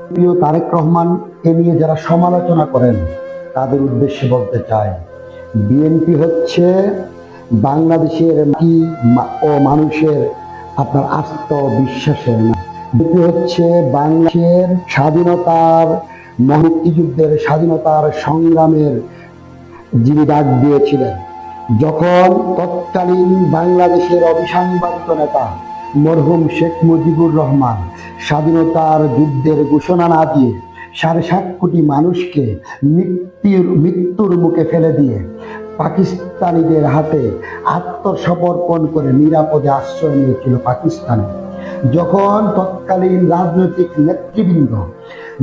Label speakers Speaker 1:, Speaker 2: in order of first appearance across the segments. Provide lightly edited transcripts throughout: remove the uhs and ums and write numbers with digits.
Speaker 1: প্রিয় তারেক রহমানকে নিয়ে যারা সমালোচনা করেন তাদের উদ্দেশ্যে বলতে চাই, বিএনপি হচ্ছে বাংলাদেশের ও মানুষের আপনার আস্থা ও বিশ্বাসের না। বিএনপি হচ্ছে বাংলাদেশের স্বাধীনতার, মুক্তিযুদ্ধের স্বাধীনতার সংগ্রামের যিনি ডাক দিয়েছিলেন। যখন তৎকালীন বাংলাদেশের অবিসংবাদিত নেতা মরহুম শেখ মুজিবুর রহমান স্বাধীনতার যুদ্ধের ঘোষণা না দিয়ে 7.5 কোটি মানুষকে মৃত্যুর মুখে ফেলে দিয়ে পাকিস্তানিদের হাতে আত্মসমর্পণ করে নিরাপদে আশ্রয় নিয়েছিল পাকিস্তানে, যখন তৎকালীন রাজনৈতিক নেতৃবৃন্দ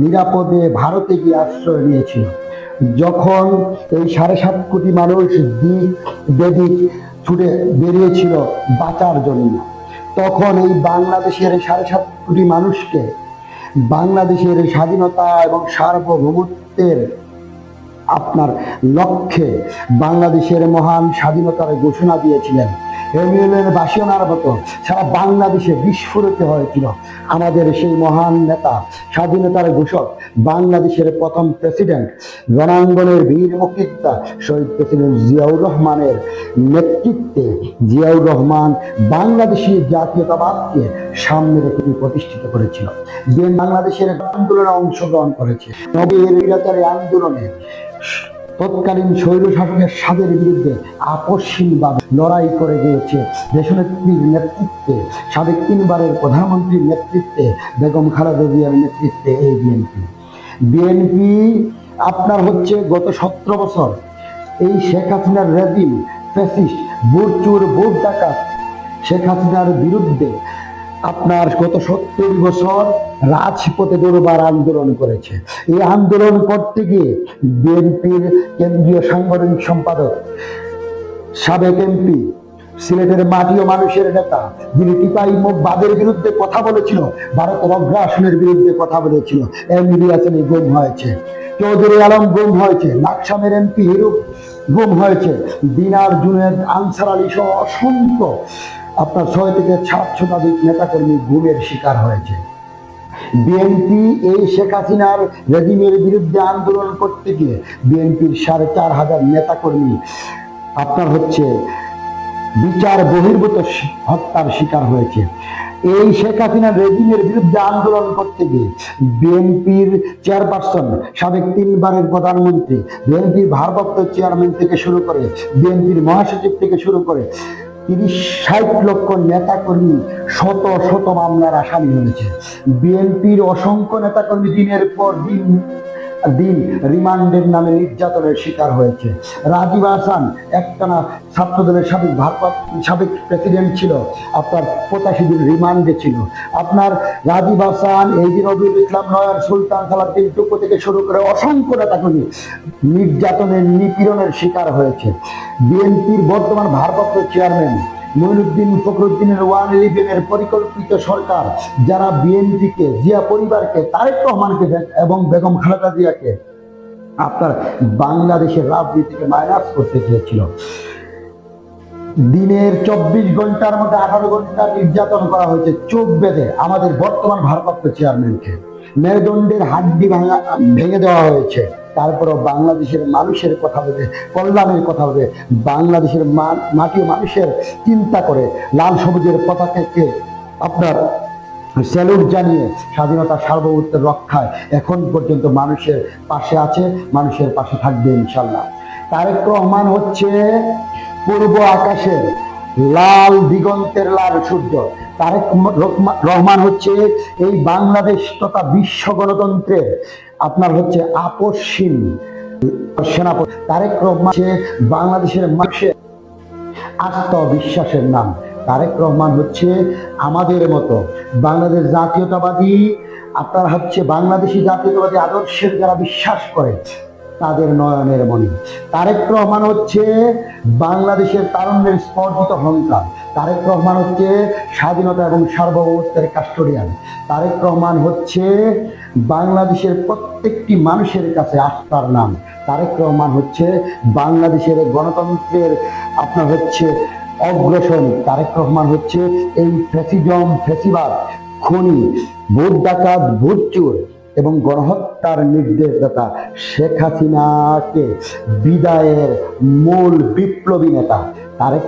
Speaker 1: নিরাপদে ভারতে গিয়ে আশ্রয় নিয়েছিল, যখন এই 7.5 কোটি মানুষ দিক বেদিক ছুটে বেরিয়েছিল বাঁচার জন্য, তখন এই বাংলাদেশের 7.5 কোটি মানুষকে বাংলাদেশের স্বাধীনতা এবং সার্বভৌমত্বের আপনার লক্ষ্যে বাংলাদেশের মহান স্বাধীনতার ঘোষণা দিয়েছিলেন। ইউনিয়নের বাসিয়ানার মতো সারা বাংলাদেশে বিস্ফোরিত হয়েছিল আমাদের সেই মহান নেতা, স্বাধীনতার ঘোষক, বাংলাদেশের প্রথম প্রেসিডেন্ট, রণাঙ্গনের বীর মুক্তিযোদ্ধা শহীদ প্রেসিডেন্ট জিয়াউর রহমানের নেতৃত্বে। জিয়াউর রহমান বাংলাদেশি জাতীয়তাবাদকে সামনে রেখে প্রতিষ্ঠিত করেছিল। বাংলাদেশের আন্দোলনে অংশগ্রহণ করেছে। নবীর আন্দোলনে তৎকালীন স্বৈর শাসকের স্বাদের বিরুদ্ধে আপসহীনভাবে লড়াই করে গিয়েছে দেশনেত্রীর নেতৃত্বে, সাবেক 3 বারের প্রধানমন্ত্রীর নেতৃত্বে, বেগম খালেদা জিয়ার নেতৃত্বে এই বিএনপি আপনার হচ্ছে গত 17 বছর এই শেখ হাসিনার রেজিম, ফ্যাসিস্ট, ভোট চোর, ভোট ডাকাত শেখ হাসিনার বিরুদ্ধে আপনার গত 70 বছর রাজপথে দুর্বার আন্দোলন করেছে। এই আন্দোলন করতে গিয়ে বিএনপির কেন্দ্রীয় সাংগঠনিক সম্পাদক, সাবেক এমপি, সিলেটের মাটি ও মানুষের নেতা, যিনি টিপাই বাদের বিরুদ্ধে কথা বলেছিল, ভারতের অগ্রাসনের বিরুদ্ধে কথা বলেছিল, এমডি হাসানি গুম হয়েছে, চৌধুরী আলম গুম হয়েছে, লাকসামের এমপি হিরু গুম হয়েছে, দিনার জুনেদ, আনসার আলী সহ অসংখ্য আপনার 6 থেকে 7 শতাধিক নেতাকর্মী গুমের শিকার হয়েছে। বিএনপি এই শেখ হাসিনার রেজিমের বিরুদ্ধে আন্দোলন করতে গিয়ে বিএনপির 4,500 নেতাকর্মী আপনার হচ্ছে বিচার বহির্ভূত হত্যার শিকার হয়েছে। এই শেখ হাসিনার রেজিমের বিরুদ্ধে আন্দোলন করতে গিয়ে বিএনপির চেয়ারপারসন, সাবেক 3 বারের প্রধানমন্ত্রী, বিএনপির ভারপ্রাপ্ত চেয়ারম্যান থেকে শুরু করে বিএনপির মহাসচিব থেকে শুরু করে 30-60 লক্ষ নেতাকর্মী শত শত মামলার আসামি হয়েছে। বিএনপির অসংখ্য নেতাকর্মী দিনের পর দিন রিমান্ডের নামে নির্যাতনের শিকার হয়েছে। রাজীব আহসান একটানা ছাত্রদলের সাবেক প্রেসিডেন্ট ছিল, আপনার 85 দিন রিমান্ডে ছিল। আপনার রাজীব আহসান, এই দিন নজরুল ইসলাম নয়ন, সুলতান সালাউদ্দিন টুকু থেকে শুরু করে অসংখ্য নেতাকর্মী নির্যাতনের, নিপীড়নের শিকার হয়েছে। বিএনপির বর্তমান ভারপ্রাপ্ত চেয়ারম্যান মঈনুদ্দিন ফখরুদ্দিনের 111 পরিকল্পিত সরকার, যারা বিএনপিকে, জিয়া পরিবারকে, তারেক রহমানকে এবং বেগম খালেদা জিয়াকে আপনার বাংলাদেশের রাজনীতিকে মাইনাস করতে চেয়েছিল। দিনের 24 ঘন্টার মধ্যে 18 ঘন্টা নির্যাতন করা হয়েছে চোখ বেঁধে আমাদের বর্তমান ভারপ্রাপ্ত চেয়ারম্যানকে। মেরুদণ্ডের হাড্ডি ভেঙে দেওয়া হয়েছে। তারপরও বাংলাদেশের মানুষের কথা ভেবে, কল্যাণের কথা ভেবে, বাংলাদেশের মাটি ও মানুষের চিন্তা করে লাল সবুজের পতাকাকে আপনার স্যালুট জানিয়ে স্বাধীনতা সার্বভৌমত্বের রক্ষায় এখন পর্যন্ত মানুষের পাশে আছে, মানুষের পাশে থাকবে ইনশাল্লাহ। তারেক রহমান হচ্ছে পূর্ব আকাশের লাল দিগন্তের লাল সূর্য। তারেক রহমান হচ্ছে এই বাংলাদেশ তথা বিশ্ব গণতন্ত্রের আপনার হচ্ছে আপসহীন সেনাপতি। তারেক রহমান হচ্ছে বাংলাদেশের মানুষের আস্থা বিশ্বাসের নাম। তারেক রহমান হচ্ছে আমাদের মতো বাংলাদেশ জাতীয়তাবাদী, আপনার হচ্ছে বাংলাদেশি জাতীয়তাবাদী আদর্শের যারা বিশ্বাস করে তাদের নয়নের মণি। তারেক রহমান হচ্ছে বাংলাদেশের তারুণ্যের স্পর্ধিত অহংকার। তারেক রহমান হচ্ছে স্বাধীনতা এবং সার্বভৌমত্বের কাস্টোডিয়ান। তারেক রহমান হচ্ছে বাংলাদেশের প্রত্যেকটি মানুষের কাছে আস্থার নাম। তারেক রহমান হচ্ছে বাংলাদেশের গণতন্ত্রের আপনার হচ্ছে অগ্রসরী। তারেক রহমান হচ্ছে এই ফ্যাসিজম, ফ্যাসিবাদ, খনি, ভোট ডাকাত, ভোট চোর এবং গণহত্যার নির্দেশদাতা শেখ হাসিনাকে বিদায়ের মূল বিপ্লবী নেতা তারেক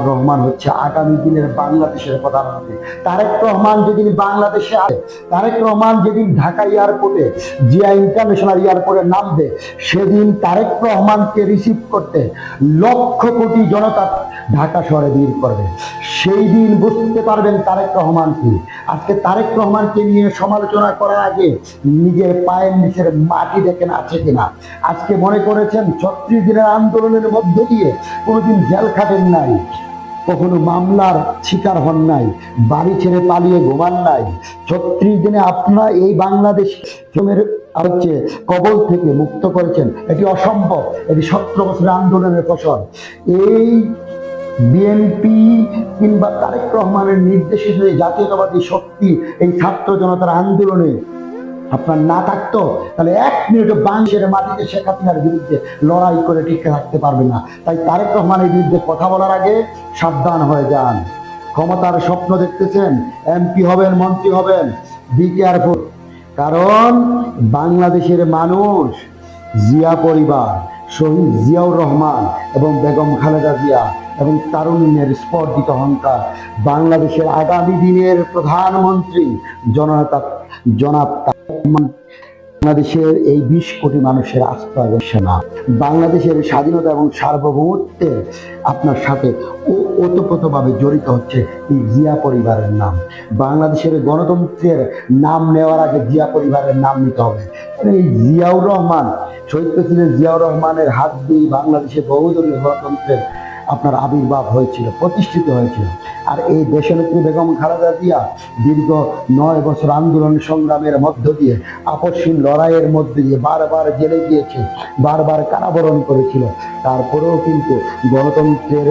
Speaker 1: রহমান হচ্ছে আগামী দিনের বাংলাদেশের প্রধানমন্ত্রী। তারেক রহমান যেদিন বাংলাদেশে আসে, তারেক রহমান যেদিন ঢাকা এয়ারপোর্টে জিয়া ইন্টারন্যাশনাল এয়ারপোর্টে নামবে, সেদিন তারেক রহমানকে রিসিভ করতে লক্ষ কোটি জনতা ঢাকা শহরে ভিড় করবে। সেই দিন বুঝতে পারবেন তারেক রহমান কি। আজকে তারেক রহমানকে নিয়ে সমালোচনা করার আগে নিজের পায়ের নিচের মাটি দেখেন আছে কিনা। আজকে মনে করেছেন 36 দিনের আন্দোলনের মধ্য দিয়ে কোনোদিন জেল খাটেন নাই, কখনো মামলার শিকার হন নাই, বাড়ি ছেড়ে পালিয়ে ঘুমান নাই। 36 দিনে আপনার এই বাংলাদেশ হচ্ছে কবল থেকে মুক্ত করেছেন। এটি অসম্ভব, এটি 17 বছরের আন্দোলনের ফসল। এই বিএনপি কিংবা তারেক রহমানের নির্দেশে যদি জাতীয়তাবাদী শক্তি এই ছাত্র জনতার আন্দোলনে আপনার না থাকতো, তাহলে 1 মিনিটও বাংলাদেশের মাটিতে শেখ হাসিনার বিরুদ্ধে লড়াই করে টিকে থাকতে পারবে না। তাই তারেক রহমানের বিরুদ্ধে কথা বলার আগে সাবধান হয়ে যান। ক্ষমতার স্বপ্ন দেখতেছেন, এমপি হবেন, মন্ত্রী হবেন, বি কেয়ারফুল। কারণ বাংলাদেশের মানুষ জিয়া পরিবার, শহীদ জিয়াউর রহমান এবং বেগম খালেদা জিয়া এবং তারুণ্যের স্পর্ধিত অহংকার বাংলাদেশের আগামী দিনের প্রধানমন্ত্রী জনাব বাংলাদেশের এই 20 কোটি মানুষের আস্থা এবং সেনা, বাংলাদেশের স্বাধীনতা এবং সার্বভৌমত্বের আপনার সাথে ওতপ্রোতভাবে জড়িত হচ্ছে এই জিয়া পরিবারের নাম। বাংলাদেশের গণতন্ত্রের নাম নেওয়ার আগে জিয়া পরিবারের নাম নিতে হবে। এই জিয়াউর রহমান, শহীদ প্রেসিডেন্ট জিয়াউর রহমানের হাত দিয়ে বাংলাদেশে বহুদলীয় গণতন্ত্রের আপনার আবির্ভাব হয়েছিল, প্রতিষ্ঠিত হয়েছিল। আর এই দেশনেত্রী বেগম খালেদা জিয়া দীর্ঘ 9 বছর আন্দোলন সংগ্রামের মধ্য দিয়ে, আপসহীন লড়াইয়ের মধ্যে দিয়ে বারবার জেলে গিয়েছে, বারবার কারাবরণ করেছিল। তারপরেও কিন্তু গণতন্ত্রের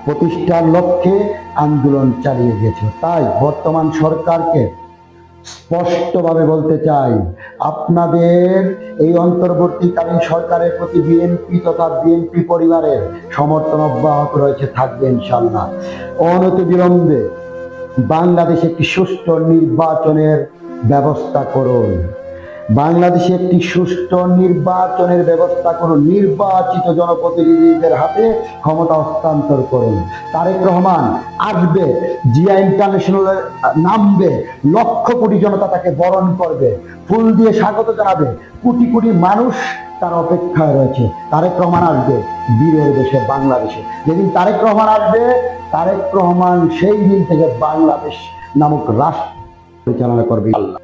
Speaker 1: প্রতিষ্ঠার লক্ষ্যে আন্দোলন চালিয়ে গেছে। তাই বর্তমান সরকারকে স্পষ্টভাবে বলতে চাই, আপনাদের এই অন্তর্বর্তীকালীন সরকারের প্রতি বিএনপি তথা বিএনপি পরিবারের সমর্থন অব্যাহত রয়েছে, থাকবে ইনশাআল্লাহ। অনতিবিলম্বে বাংলাদেশে একটি সুষ্ঠু নির্বাচনের ব্যবস্থা করুন। বাংলাদেশে একটি সুষ্ঠু নির্বাচনের ব্যবস্থা করুন। নির্বাচিত জনপ্রতিনিধিদের হাতে ক্ষমতা হস্তান্তর করুন। তারেক রহমান আসবে, জিয়া ইন্টারন্যাশনাল নামবে, লক্ষ কোটি জনতা তাকে বরণ করবে, ফুল দিয়ে স্বাগত জানাবে। কোটি কোটি মানুষ তার অপেক্ষায় রয়েছে। তারেক রহমান আসবে বীরের দেশে বাংলাদেশে। যেদিন তারেক রহমান আসবে, তারেক রহমান সেই দিন থেকে বাংলাদেশ নামক রাষ্ট্র পরিচালনা করবে। আল্লাহ।